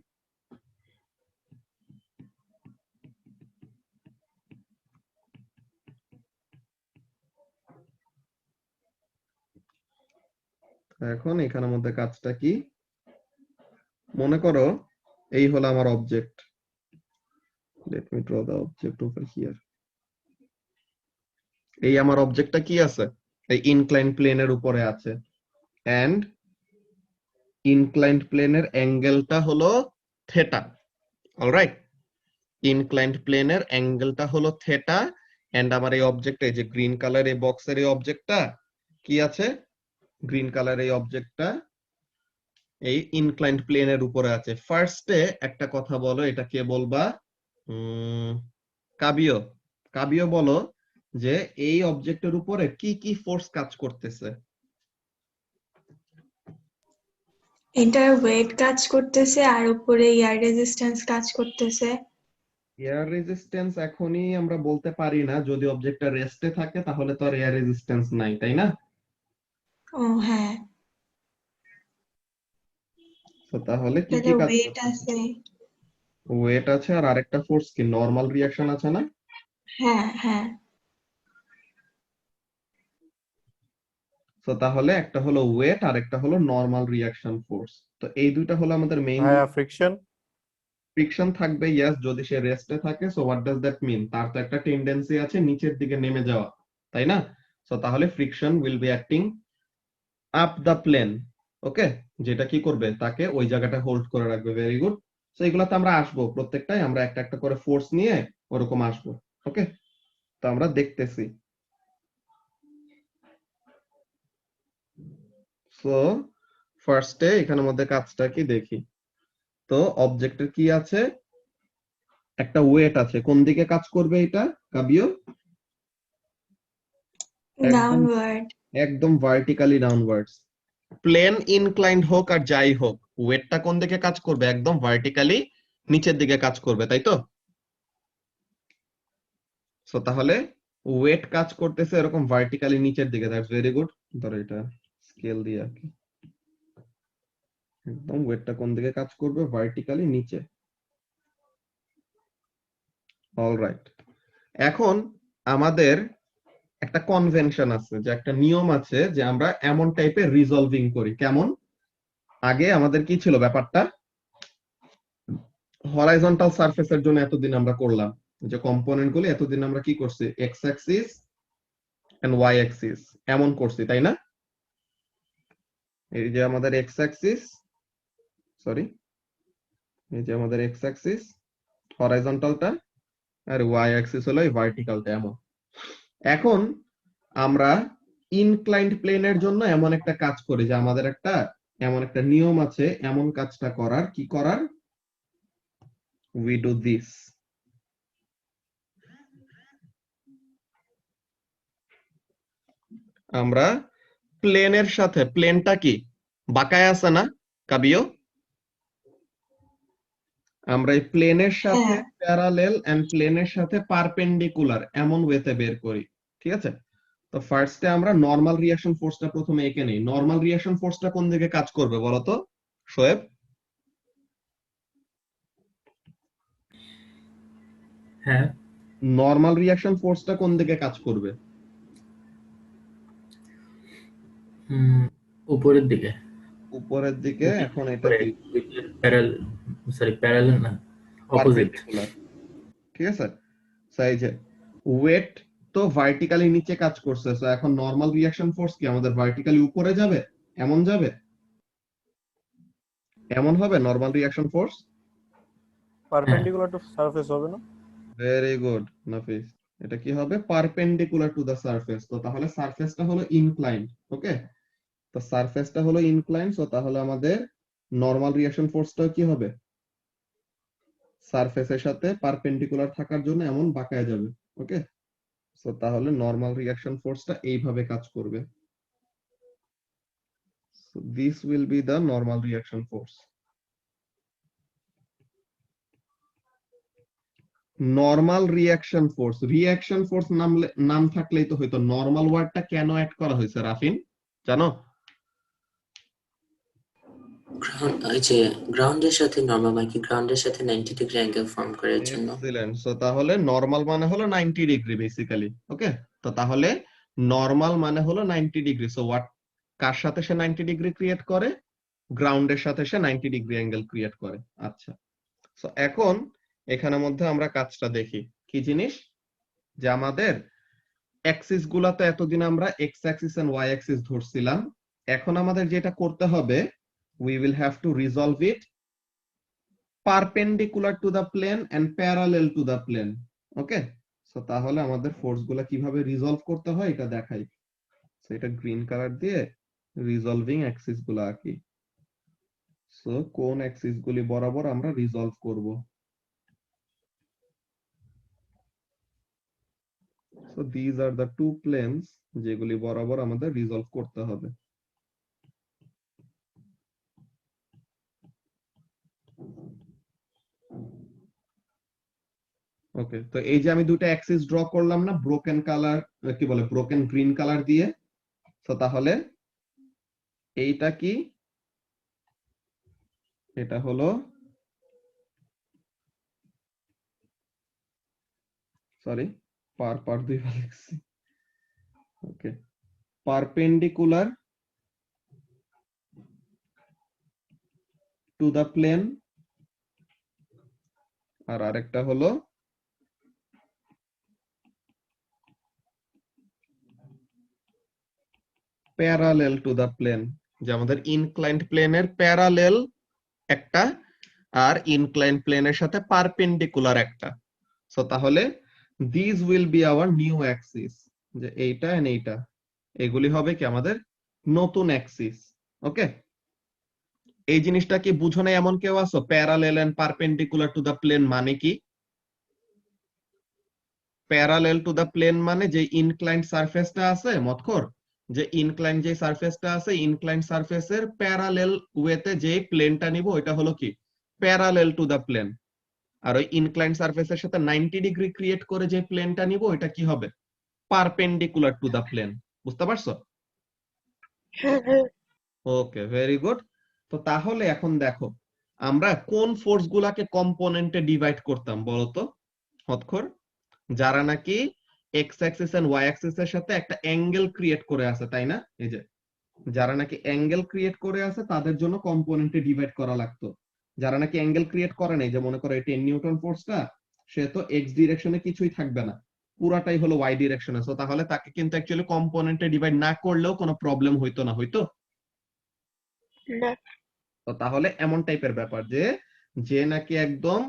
এখন এখানের মধ্যে কাজটা কি, মনে করো এই হলো আমার object. Let me draw the object over here. এই আমার অবজেক্টটা কি আছে, এই ইনক্লাইন্ড প্লেনের উপরে আছে, এন্ড ইনক্লাইন্ড প্লেনের অ্যাঙ্গেলটা হলো থেটা। অলরাইট, ইনক্লাইন্ড প্লেনের অ্যাঙ্গেলটা হলো থেটা, এন্ড আমার এই অবজেক্ট, এই যে গ্রিন কালার এই বক্সের এই অবজেক্টটা কি আছে, গ্রিন কালার এই অবজেক্টটা এই ইনক্লাইন্ড প্লেনের উপরে আছে। ফার্স্টে একটা কথা বলো, এটা কে বলবা, কাবিও। কাবিও বলো যে এই অবজেক্টের উপরে কি কি ফোর্স কাজ করতেছে। এটার ওয়েট কাজ করতেছে আর উপরে এয়ার রেজিস্ট্যান্স কাজ করতেছে। এয়ার রেজিস্ট্যান্স এখনই আমরা বলতে পারি না, যদি অবজেক্টটা রেস্টে থাকে তাহলে তো আর এয়ার রেজিস্ট্যান্স নাই, তাই না? ও হ্যাঁ, তো তাহলে কি তাহলে কি কাজ ওয়েট করতেছে? আছে। ওয়েট আছে, আর আরেকটা ফোর্স কি, নরমাল রিঅ্যাকশন আছে না? হ্যাঁ হ্যাঁ, তো তাহলে একটা হলো ওয়েট আর একটা হলো নরমাল রিঅ্যাকশন ফোর্স। তো এই দুইটা হলো আমাদের মেইন। ফ্রিকশন ফ্রিকশন থাকবে, ইয়েস, যদি সে রেস্টে থাকে। So what does that mean, তার তো একটা টেন্ডেন্সি আছে নিচের দিকে নেমে যাওয়া, তাই না? সো তাহলে friction will be acting up the plane. Okay, যেটা কি করবে, তাকে ওই জায়গাটা হোল্ড করে রাখবে। Very good. সো এগুলাতে আমরা আসবো, প্রত্যেকটাই আমরা একটা একটা করে ফোর্স নিয়ে ওরকম আসবো। ওকে, তো আমরা দেখতেছি। সো ফার্স্টে এখানের মধ্যে কাজটা কি দেখি। তো অবজেক্টের কি আছে, একটা ওয়েট আছে, কোন দিকে কাজ করবে এটা কাবিও? ডাউনওয়ার্ড। একদম ভার্টিক্যালি ডাউনওয়ার্ডস। প্লেন ইনক্লাইন্ড হোক আর যাই হোক, ওয়েটটা কোন দিকে কাজ করবে, একদম ভার্টিক্যালি নিচের দিকে কাজ করবে, তাই তো? সো তাহলে ওয়েট কাজ করতেছে এরকম ভার্টিক্যালি নিচের দিকে। That's very good. ধরো এটা স্কেল দিয়ে আঁকি, একদম ওয়েটটা কোন দিকে কাজ করবে, ভার্টিক্যালি নিচে। অলরাইট, এখন আমাদের একটা কনভেনশন আছে, যে একটা নিয়ম আছে যে আমরা এমন টাইপের রিজলভিং করি। কেমন? আগে আমাদের কি ছিল ব্যাপারটা, হরাইজন্টাল সারফেসের জন্য এতদিন আমরা করলাম যে কম্পোনেন্ট গুলি, এতদিন আমরা কি করছি, x axis and Y axis এমন করছি, তাই না? এই যে আমাদের এক্স অ্যাক্সিস, সরি, এই যে আমাদের এক্স অ্যাক্সিস হরাইজন্টালটা, আর ওয়াই অ্যাক্সিস হলো এই ভার্টিক্যালটা, এমন। এখন আমরা ইনক্লাইন্ড প্লেনের জন্য এমন একটা কাজ করি, যে আমাদের একটা এমন একটা নিয়ম আছে এমন কাজটা করার। কি করার? we do this. আমরা প্লেনের সাথে, প্লেনটা কি বাঁকায় আছে না কাবিও, আমরা এই প্লেনের সাথে হ্যাঁ। প্যারালেল এন্ড প্লেনের সাথে পারপেন্ডিকুলার এমন ওয়েতে বের করি। ঠিক আছে, তো ফার্স্টে আমরা নরমাল রিঅ্যাকশন ফোর্সটা প্রথমে এঁকে নেই। নরমাল রিঅ্যাকশন ফোর্সটা কোন দিকে কাজ করবে বলতো শোয়েব? হ্যাঁ নরমাল রিঅ্যাকশন ফোর্সটা কোন দিকে কাজ করবে? উপরের দিকে উপরের দিকে। এখন এটা কি? প্যারালাল না, অপোজিট। পারপেন্ডিকুলার। ঠিক আছে, সো এই যে ওয়েট তো ভার্টিক্যালি নিচে কাজ করছে, সো এখন নরমাল রিঅ্যাকশন ফোর্স কি আমাদের ভার্টিক্যালি উপরে যাবে? এমন যাবে? এমন হবে normal reaction force? Perpendicular to surface হবে না? ভেরি গুড নাফিস, এটা কি হবে? Perpendicular to the surface. তো তাহলে সারফেসটা হলো ইনক্লাইন্ড। ওকে, তো সারফেসটা হলো ইনক্লাইন্ড, সো তাহলে আমাদের নরমাল রিঅ্যাকশন ফোর্সটা কি হবে? সারফেসের সাথে পারপেন্ডিকুলার থাকার জন্য এমন বাঁকায় যাবে। ওকে, সো তাহলে নরমাল রিঅ্যাকশন ফোর্সটা এইভাবে কাজ করবে। So this will be the normal reaction force. Normal reaction force, reaction force নাম থাকলেই তো হয়তো। নরমাল ওয়ার্ডটা কেন অ্যাড করা হয়েছে রাফিন জানো? ওই যে গ্রাউন্ডের সাথে নরমাল মানে কি, গ্রাউন্ডের সাথে 90 ডিগ্রি অ্যাঙ্গেল ফর্ম করার জন্য। এক্সিলেন্ট। সো তাহলে নরমাল মানে হলো 90 ডিগ্রি বেসিক্যালি। ওকে, তো তাহলে নরমাল মানে হলো 90 ডিগ্রি। সো হোয়াট, কার সাথে সে 90 ডিগ্রি ক্রিয়েট করে? গ্রাউন্ডের সাথে সে 90 ডিগ্রি অ্যাঙ্গেল ক্রিয়েট করে। আচ্ছা, সো এখন এখানের মধ্যে আমরা কাজটা দেখি। কি জিনিস? যে আমাদের অ্যাক্সিস গুলাতে এতদিন আমরা X axis and Y axis ধরছিলাম। এখন আমাদের যেটা করতে হবে, we will have to resolve it perpendicular to the plane and parallel to the plane. Okay, so তাহলে আমাদের ফোর্স গুলা কিভাবে রিজলভ করতে হয় এটা দেখাই। সো এটা গ্রিন কালার দিয়ে রিজলভিং অ্যাক্সিস গুলা আঁকি। সো কোন অ্যাক্সিস গুলি বরাবর আমরা রিজলভ করব? So these are the two planes যেগুলি বরাবর আমাদের রিজলভ করতে হবে। ওকে, তো এই যে আমি দুটো অ্যাক্সিস ড্র করলাম না, ব্রোকেন কালার, কি বলে, ব্রোকেন গ্রিন কালার দিয়ে। তো তাহলে এইটা কি? এটা হলো, সরি পার দুইবার লিখছি। ওকে, পারপেন্ডিকুলার টু দা প্লেন, আর আরেকটা হলো প্যারালেল টু দা প্লেন। যে আমাদের ইনক্লাইন্ড প্লেনের প্যারালেল একটা, আর ইনক্লাইন্ড প্লেনের সাথে পারপেন্ডিকুলার একটা। সো তাহলে this will be our new Axis. যে এইটা এন্ড এইটা, এগুলি হবে কি আমাদের নতুন অ্যাক্সিস। ওকে, এই জিনিসটা কি বুঝো না এমন কেউ আছো? Parallel and perpendicular to the plane মানে কি? প্যারালেল টু দা প্লেন মানে যে ইনক্লাইন্ড সারফেসটা আছে মতখর, যে ইনক্লাইন্ড যে সারফেসটা আছে, ইনক্লাইন্ড সারফেসের প্যারালেল ওয়েতে যে প্লেনটা নিব ওইটা হলো কি? Parallel to the plane. আর ওই ইনক্লাইন্ড সারফেসের সাথে 90 ডিগ্রি ক্রিয়েট করে যে প্লেনটা নিব ওইটা কি হবে? Perpendicular to the plane. বুঝতে পারছো? Okay, very good. তো তাহলে এখন দেখো আমরা কোন ফোর্স গুলাকে কম্পোনেন্টে ডিভাইড করতাম বলতো হতখর? যারা নাকি x axis and Y axis এর সাথে একটা অ্যাঙ্গেল ক্রিয়েট করে আছে, তাই না? এই যে যারা নাকি অ্যাঙ্গেল ক্রিয়েট করে আছে তাদের জন্য কম্পোনেন্টে ডিভাইড করা লাগতো। যারা নাকি অ্যাঙ্গেল ক্রিয়েট করে নাই, যে মনে করো এই 10 নিউটন ফোর্সটা, সে তো এক্স ডিরেকশনে কিছুই থাকবে না, পুরাটাই হলো ওয়াই ডিরেকশনে। সো তাহলে তাকে কিন্তু অ্যাকচুয়ালি কম্পোনেন্টে ডিভাইড না করলেও কোনো প্রবলেম হইতো না, হইতো? তো তাহলে এমন টাইপের ব্যাপার যে যে নাকি একদম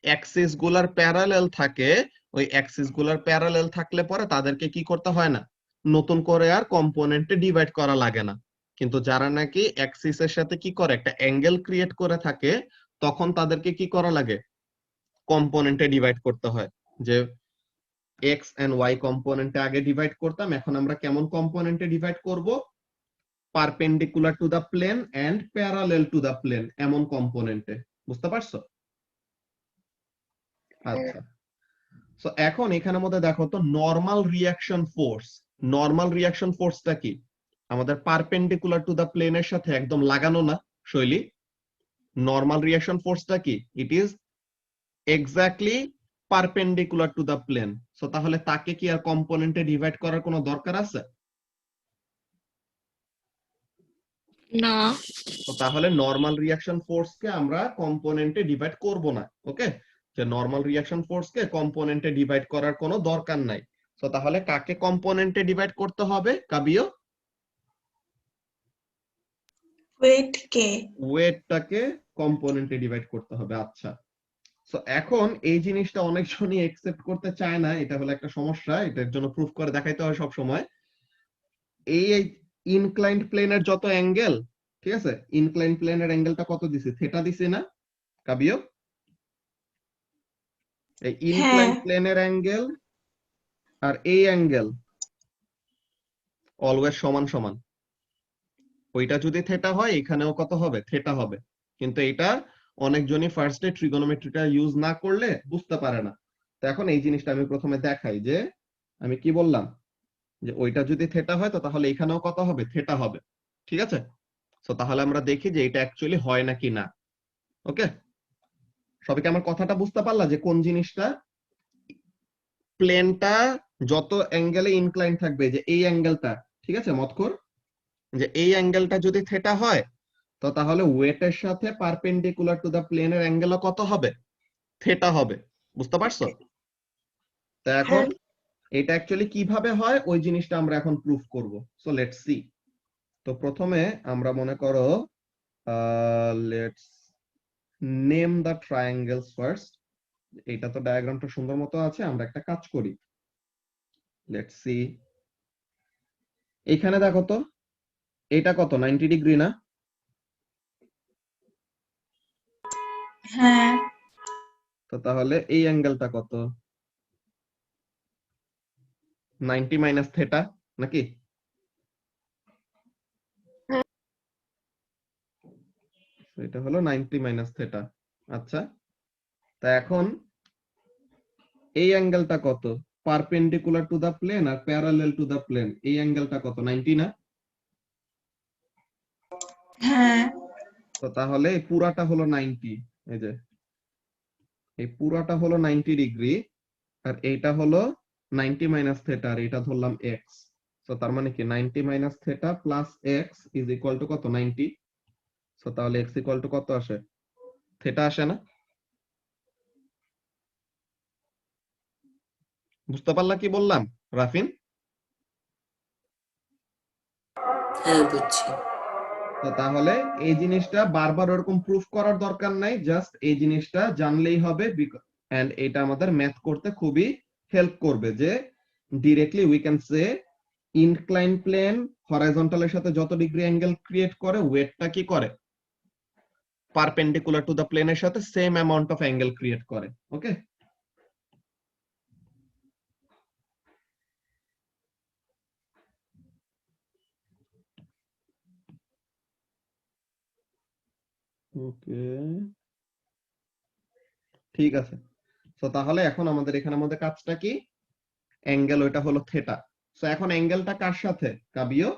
অ্যাক্সিস গুলার প্যারালেল থাকে, ওই অ্যাক্সিস গুলার প্যারালেল থাকলে পরে তাদেরকে কি করতে হয় না, নতুন করে আর কম্পোনেন্টে ডিভাইড করা লাগে না। কিন্তু যারা নাকি অ্যাক্সিসের সাথে কি করে একটা অ্যাঙ্গেল ক্রিয়েট করে থাকে, তখন তাদেরকে কি করা লাগে? কম্পোনেন্টে ডিভাইড করতে হয়। যে এক্স এন্ড ওয়াই কম্পোনেন্টে আগে ডিভাইড করতাম, এখন আমরা কেমন কম্পোনেন্টে ডিভাইড করব? Perpendicular to the plane and parallel to the plane, এমন কম্পোনেন্টে। বুঝতে পারছো? আচ্ছা, সো এখন এখানের মধ্যে দেখো তো normal reaction force. Normal reaction ফোর্সটা কি? আমাদের পারপেন্ডিকুলার টু দা প্লেনের সাথে একদম লাগানো না শৈলী। নরমাল রিঅ্যাকশন ফোর্সটা কি? It is exactly perpendicular to the plane, so তাহলে তাকে কি আর কম্পোনেন্টে ডিভাইড করার কোনো দরকার আছে? না। তো তাহলে নরমাল রিঅ্যাকশন ফোর্সকে আমরা কম্পোনেন্টে ডিভাইড করব না। ওকে, যে নরমাল রিঅ্যাকশন ফোর্সকে কম্পোনেন্টে ডিভাইড করার কোনো দরকার নাই। তো তাহলে কাকে কম্পোনেন্টে ডিভাইড করতে হবে কাবিও? ওয়েট কে? ওয়েটটাকে কম্পোনেন্টে ডিভাইড করতে হবে। আচ্ছা, সো এখন এই জিনিসটা অনেকজনই একসেপ্ট করতে চায় না, এটা হলো একটা সমস্যা। এটার জন্য প্রুফ করে দেখাইতে হয় সব সময়। এই ইনক্লাইন্ড প্লেনের যত অ্যাঙ্গেল, ঠিক আছে, ইনক্লাইন্ড প্লেনের অ্যাঙ্গেলটা কত দিছি? থিটা দিছি না কাবিও? এই হ্যাঁ। ইনক্লাইন্ড প্লেনের অ্যাঙ্গেল আর এই অ্যাঙ্গেল অলওয়েজ সমান সমান। ওইটা যদি থেটা হয় এখানেও কত হবে? থেটা হবে। কিন্তু এটা অনেকজনই ফার্স্টে ট্রিগোনোমেট্রিটা ইউজ না করলে বুঝতে পারে না। তো এখন এই জিনিসটা আমি প্রথমে দেখাই যে আমি কি বললাম, যে ওইটা যদি থেটা হয় তো তাহলে এখানেও কত হবে? থেটা হবে। ঠিক আছে, তো তাহলে আমরা দেখি যে এটা অ্যাকচুয়ালি হয় নাকি না। ওকে, সবাইকে আমার কথাটা বুঝতে পারলা যে কোন জিনিসটা? প্লেনটা যত অ্যাঙ্গেলে ইনক্লাইন থাকবে, যে এই অ্যাঙ্গেলটা, ঠিক আছে মতকর, যে এই অ্যাঙ্গেলটা যদি থেটা হয় তো তাহলে ওয়েটের সাথে পারপেন্ডিকুলার টু দা প্লেনের অ্যাঙ্গেলও কত হবে? থেটা হবে। বুঝতে পারছো? তো এখন এটা অ্যাকচুয়ালি কিভাবে হয় ওই জিনিসটা আমরা এখন প্রুফ করব। So let's see. তো প্রথমে আমরা মনে করো let's name the triangles first. এটা তো ডায়াগ্রামটা সুন্দর মতো আছে, আমরা একটা কাজ করি। লেটস সি, এখানে দেখো তো এটা কত? 90 ডিগ্রি না? হ্যাঁ। তো তাহলে এই অ্যাঙ্গেলটা কত? 90 মাইনাস থেটা নাকি? এটা হলো 90 মাইনাস থেটা। আচ্ছা, তা এখন এই অ্যাঙ্গেলটা কত? পারপেন্ডিকুলার টু দা প্লেন আর প্যারালাল টু দা প্লেন, এই অ্যাঙ্গেলটা কত? 90 না? হ্যাঁ। তো তাহলে এই পুরাটা হলো 90। এই যে এই পুরাটা হলো 90 ডিগ্রি, আর এইটা হলো 90 মাইনাস থেটা, আর এটা ধরলাম এক্স। তো তার মানে কি 90 minus theta plus x is equal to কত? 90। তো তাহলে এক্স ইকুয়াল টু কত আসে? থেটা আসে না? বুঝতে পারলা কি বললাম রাফিন? হ্যাঁ বুঝছি। তো তাহলে এই জিনিসটা বারবার ওরকম প্রুফ করার দরকার নাই, জাস্ট এই জিনিসটা জানলেই হবে। এন্ড এটা আমাদের ম্যাথ করতে খুবই হেল্প করবে, যে directly we can say incline plane হরাইজন্টালের সাথে যত ডিগ্রি অ্যাঙ্গেল ক্রিয়েট করে, ওয়েটটা কি করে? পারপেন্ডিকুলার টু দা প্লেনের সাথে same amount of angle create করে। ওকে, ওকে, ঠিক আছে। তো তাহলে এখন আমাদের এখানে আমাদের কাজটা কি? অ্যাঙ্গেল ওইটা হলো থেটা। সো এখন অ্যাঙ্গেলটা কার সাথে কাবিও?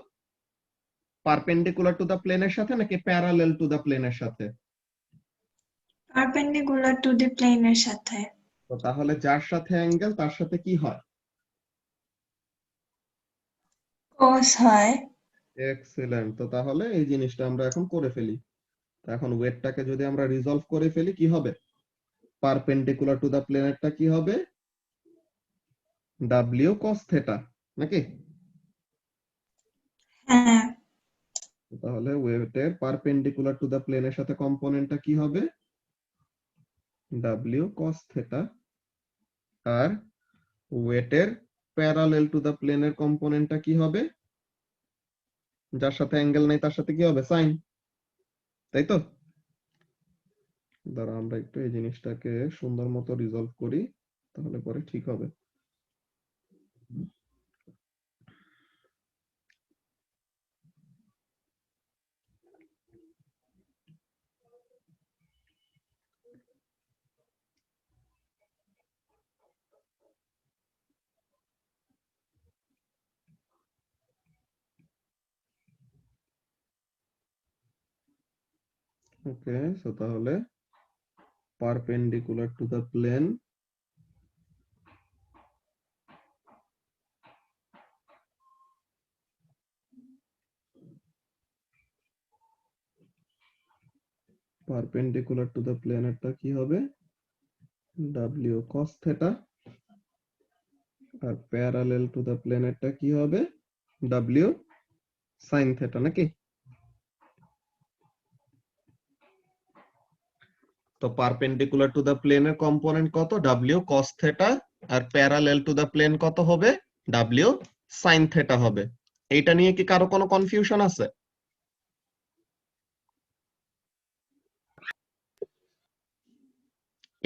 পারপেন্ডিকুলার টু দা প্লেনের সাথে নাকি প্যারালেল টু দা প্লেনের সাথে? পারপেন্ডিকুলার টু দি প্লেনের সাথে। তো তাহলে যার সাথে অ্যাঙ্গেল তার সাথে কি হয়? কস হয়। এক্সিলেন্ট। তো তাহলে এই জিনিসটা আমরা এখন করে ফেলি। তো এখন ওয়েটটাকে যদি আমরা রিজলভ করে ফেলি কি হবে? পারপেন্ডিকুলার টু দা প্লেনেরটা কি হবে? ডাব্লিউ কস থেটা নাকি? হ্যাঁ। তাহলে ওয়েটের পারপেন্ডিকুলার টু দা প্লেনের সাথে কম্পোনেন্টটা কি হবে? W cos theta. আর ওয়েটের প্যারালেল টু দা প্লেনের কম্পোনেন্টটা কি হবে? যার সাথে অ্যাঙ্গেল নেই তার সাথে কি হবে? সাইন। তাই তো? দাঁড়া আমরা একটু এই জিনিসটাকে সুন্দর মতো রিজলভ করি, তাহলে পরে ঠিক হবে। ওকে, সো তাহলে perpendicular to the plane perpendicular to the প্লেনেরটা কি হবে w cos থিটা, আর প্যারালাল টু দ্য প্লেনেরটা কি হবে w sin থিটা, নাকি? তো পারপেন্ডিকুলার টু দ্য প্লেনের কম্পোনেন্ট কত w cos থিটা, আর প্যারালাল টু দ্য প্লেন কত হবে w sin থিটা হবে। এইটা নিয়ে কি কারো কোনো কনফিউশন আছে?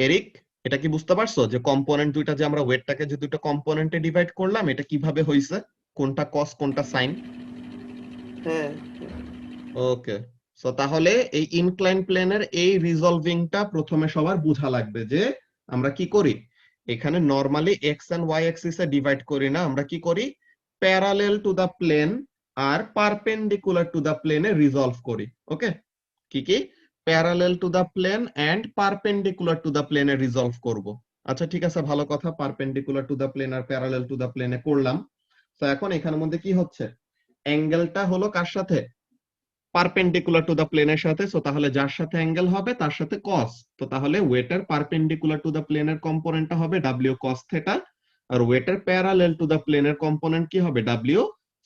এরিক, এটা কি বুঝতে পারছো যে কম্পোনেন্ট দুইটা, যে আমরা ওয়েটটাকে যে দুটো কম্পোনেন্টে ডিভাইড করলাম, এটা কিভাবে হইছে, কোনটা কস কোনটা সাইন? হ্যাঁ ওকে, সো তাহলে এই ইনক্লাইন প্লেনের এই রিজলভিংটা প্রথমে সবার বোঝা লাগবে যে আমরা কি করি, এখানে নরমালি এক্স এন্ড ওয়াই অ্যাক্সিসে ডিভাইড করি না, আমরা কি করি প্যারালেল টু দা প্লেন আর পারপেন্ডিকুলার টু দা প্লেনে রিজলভ করি। ওকে, কি কি parallel to the plane and perpendicular to the প্লেনে রিজলভ করব। আচ্ছা ঠিক আছে, ভালো কথা, পারপেন্ডিকুলার টু দা প্লেন আর প্যারালেল টু দা প্লেনে করলাম। তো এখন এখানের মধ্যে কি হচ্ছে, অ্যাঙ্গেলটা হলো কার সাথে, পারপেন্ডিকুলার টু দা প্লেনের সাথে। সো তাহলে যার সাথে অ্যাঙ্গেল হবে তার সাথে কস। তো তাহলে ওয়েটের পারপেন্ডিকুলার টু দা প্লেনের কম্পোনেন্টটা হবে w cos থিটা, আর ওয়েটের প্যারালেল টু দা প্লেনের কম্পোনেন্ট কি হবে w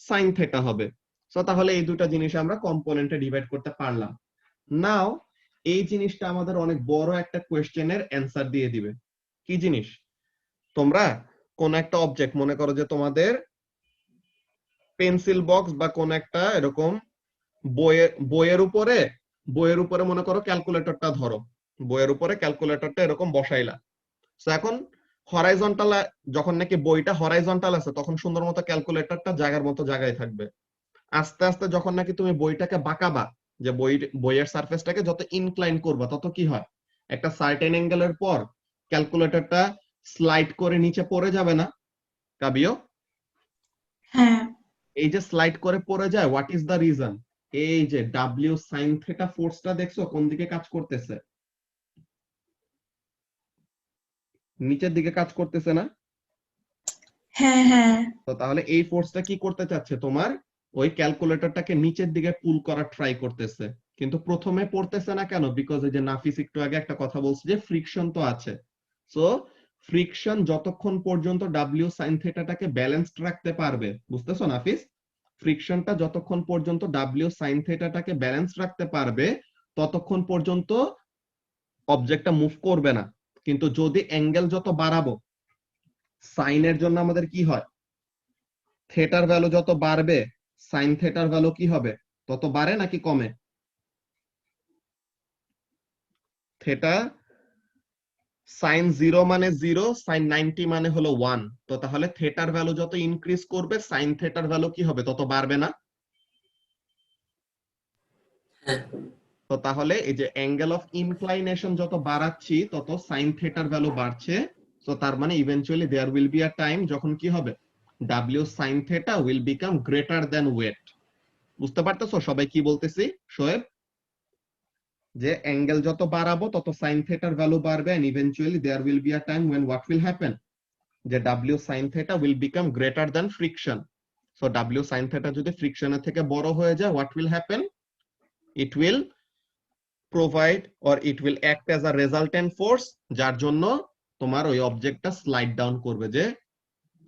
sin থিটা হবে। সো তাহলে এই দুটো জিনিস আমরা কম্পোনেন্টে ডিভাইড করতে পারলাম। নাও এই জিনিসটা আমাদের অনেক বড় একটা কোয়েশ্চেনের অ্যান্সার দিয়ে দিবে। কি জিনিস, তোমরা কোন একটা অবজেক্ট, মনে করো যে তোমাদের পেন্সিল বক্স বা কোন একটা এরকম বইয়ের উপরে মনে করো ক্যালকুলেটরটা ধরো, বইয়ের উপরে ক্যালকুলেটরটা এরকম বসাইলা। তো এখন হরাইজন্টাল, যখন নাকি বইটা হরাইজন্টাল আছে তখন সুন্দর মতো ক্যালকুলেটরটা জায়গার মতো জায়গায় থাকবে। আস্তে আস্তে যখন নাকি তুমি বইটাকে বাঁকাবা, যে বইয়ের সারফেসটাকে যত ইনক্লাইন করবা তত কি হয়, একটা সার্টেন অ্যাঙ্গেলের পর ক্যালকুলেটরটা স্লাইড করে নিচে পড়ে যাবে না কাবিও? হ্যাঁ এই যে স্লাইড করে পড়ে যায়, হোয়াট ইজ দ্য রিজন? এই যে w sin থিটা ফোর্সটা দেখছো কোন দিকে কাজ করতেছে, নিচের দিকে কাজ করতেছে না? হ্যাঁ হ্যাঁ তো তাহলে এই ফোর্সটা কি করতে চাচ্ছে, তোমার ওই ক্যালকুলেটরটাকে নিচের দিকে পুল করার ট্রাই করতেছে, কিন্তু প্রথমে পড়তেছে না কেন? বিকজ এই যে নাফিস একটু আগে একটা কথা বলছে যে ফ্রিকশন তো আছে। সো ফ্রিকশন যতক্ষণ পর্যন্ত w sin থিটাটাকে ব্যালেন্সড রাখতে পারবে, বুঝতেছো নাফিস? ফ্রিকশনটা যতক্ষণ পর্যন্ত w sin থিটাটাকে ব্যালেন্সড রাখতে পারবে ততক্ষণ পর্যন্ত অবজেক্টটা মুভ করবে না। কিন্তু যদি অ্যাঙ্গেল যত বাড়াবো, সাইনের জন্য আমাদের কি হয়, থিটার ভ্যালু যত বাড়বে সাইন থিটার ভ্যালু কি হবে, তত বাড়ে নাকি কমে? থিটা সাইন 0 মানে 0, সাইন 90 মানে হলো 1। তো তাহলে থিটার ভ্যালু যত ইনক্রিজ করবে সাইন থিটার ভ্যালু কি হবে, তত বাড়বে না? হ্যাঁ তো তাহলে এই যে অ্যাঙ্গেল অফ ইনক্লাইনেশন যত বাড়াচ্ছি তত সাইন থিটার ভ্যালু বাড়ছে। তো তার মানে eventually there will be a time যখন কি হবে, w sin theta will become greater than weight. বুঝতে পারতেছো সবাই কি বলতেছি? শোয়েব, যে অ্যাঙ্গেল যত বাড়াবো তত সাইন থিটার ভ্যালু বাড়বে, and eventually there will be a time when what will happen, যে w sin theta will become greater than friction. So w sin theta যদি ফ্রিকশনের থেকে বড় হয়ে যায়, what will happen, it will provide or it will act as a resultant force, যার জন্য তোমার ওই অবজেক্টটা স্লাইড ডাউন করবে, যে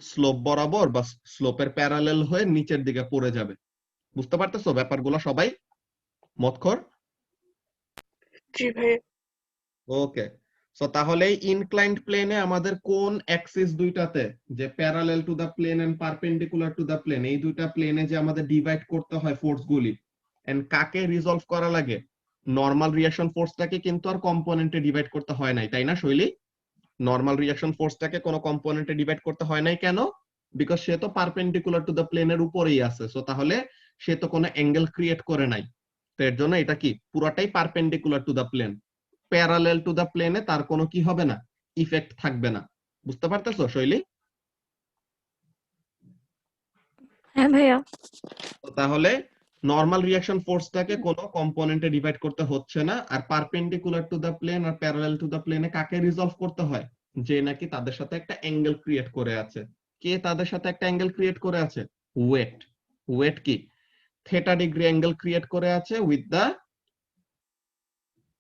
স্লোপ বরাবর বা স্লোপের প্যারালেল হয়ে নিচের দিকে পড়ে যাবে। বুঝতে পারতেছো ব্যাপারগুলো সবাই? মতখর? জি ভাই। ওকে, সো তাহলে ইনক্লাইন্ড প্লেনে আমাদের কোন অ্যাক্সিস দুইটাতে, যে parallel to the plane and perpendicular to the plane, এই দুইটা প্লেনে যে আমাদের ডিভাইড করতে হয় ফোর্সগুলি, এন্ড কাকে রিজলভ করা লাগে, নরমাল রিঅ্যাকশন ফোর্সটাকে কিন্তু আর কম্পোনেন্টে ডিভাইড করতে হয় নাই, তাই না শৈলী? নরমাল রিঅ্যাকশন ফোর্সটাকে কোনো কম্পোনেন্টে ডিভাইড করতে হয় নাই, কেন? বিকজ সে তো পারপেন্ডিকুলার টু দা প্লেনের উপরেই আছে। সো তাহলে সে তো কোনো অ্যাঙ্গেল ক্রিয়েট করে নাই, তো এর জন্য এটা কি পুরাটাই perpendicular to the plane. Parallel to the প্লেনে তার কোনো কি হবে না, ইফেক্ট থাকবে না। বুঝতে পারতেছো শৈলী? হ্যাঁ ভাইয়া। তো তাহলে নরমাল রিঅ্যাকশন ফোর্সটাকে কোনো কম্পোনেন্টে ডিভাইড করতে হচ্ছে না, আর পারপেন্ডিকুলার টু দা প্লেন আর প্যারালেল টু দা প্লেনে কাকে রিজলভ করতে হয়, যে নাকি তাদের সাথে একটা অ্যাঙ্গেল ক্রিয়েট করে আছে। কে তাদের সাথে একটা অ্যাঙ্গেল ক্রিয়েট করে আছে? ওয়েট। ওয়েট কি থিটা ডিগ্রি অ্যাঙ্গেল ক্রিয়েট করে আছে with the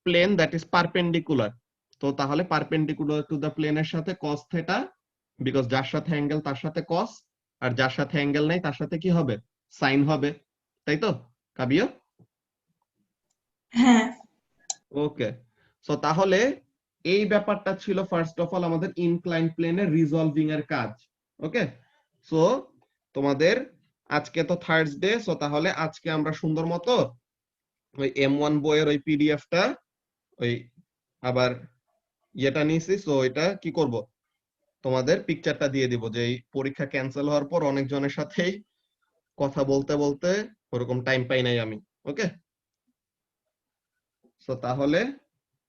plane that is perpendicular, তো তাহলে পারপেন্ডিকুলার টু দ্য প্লেনের সাথে cos থিটা, বিকজ যার সাথে অ্যাঙ্গেল তার সাথে cos, আর যার সাথে অ্যাঙ্গেল নাই তার সাথে কি হবে, সাইন হবে, তাই তো কাবিয়া? হ্যাঁ। ওকে, সো তাহলে এই ব্যাপারটা ছিল ফার্স্ট অফ অল আমাদের ইনক্লাইন প্লেনের রিজলভিং এর কাজ। ওকে, সো তোমাদের আজকে তো থার্সডে, সো তাহলে আজকে আমরা সুন্দর মতো ওই M1 বইয়ের ওই পিডিএফটা ওই আবার ইয়েটা নিয়েছি, সো এটা কি করব, তোমাদের পিকচারটা দিয়ে দিব, যে এই পরীক্ষা ক্যান্সেল হওয়ার পর অনেকজনের সাথেই কথা বলতে বলতে ওরকম টাইম পাই নাই আমি। ওকে, সো তাহলে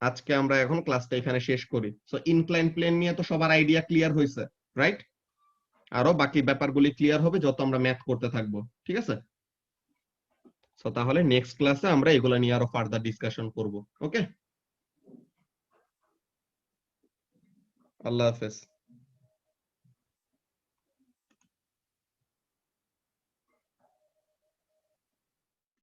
আজকে আমরা এখন ক্লাসটা এখানে শেষ করি। সো ইনক্লাইন প্লেন নিয়ে তো সবার আইডিয়া ক্লিয়ার হয়েছে, রাইট? আরো বাকি ব্যাপারগুলি ক্লিয়ার হবে যত আমরা ম্যাথ করতে থাকবো, ঠিক আছে? সো তাহলে নেক্সট ক্লাসে আমরা এগুলা নিয়ে আরো ফার্দার ডিসকাশন করব। ওকে, আল্লাহ হাফেজ।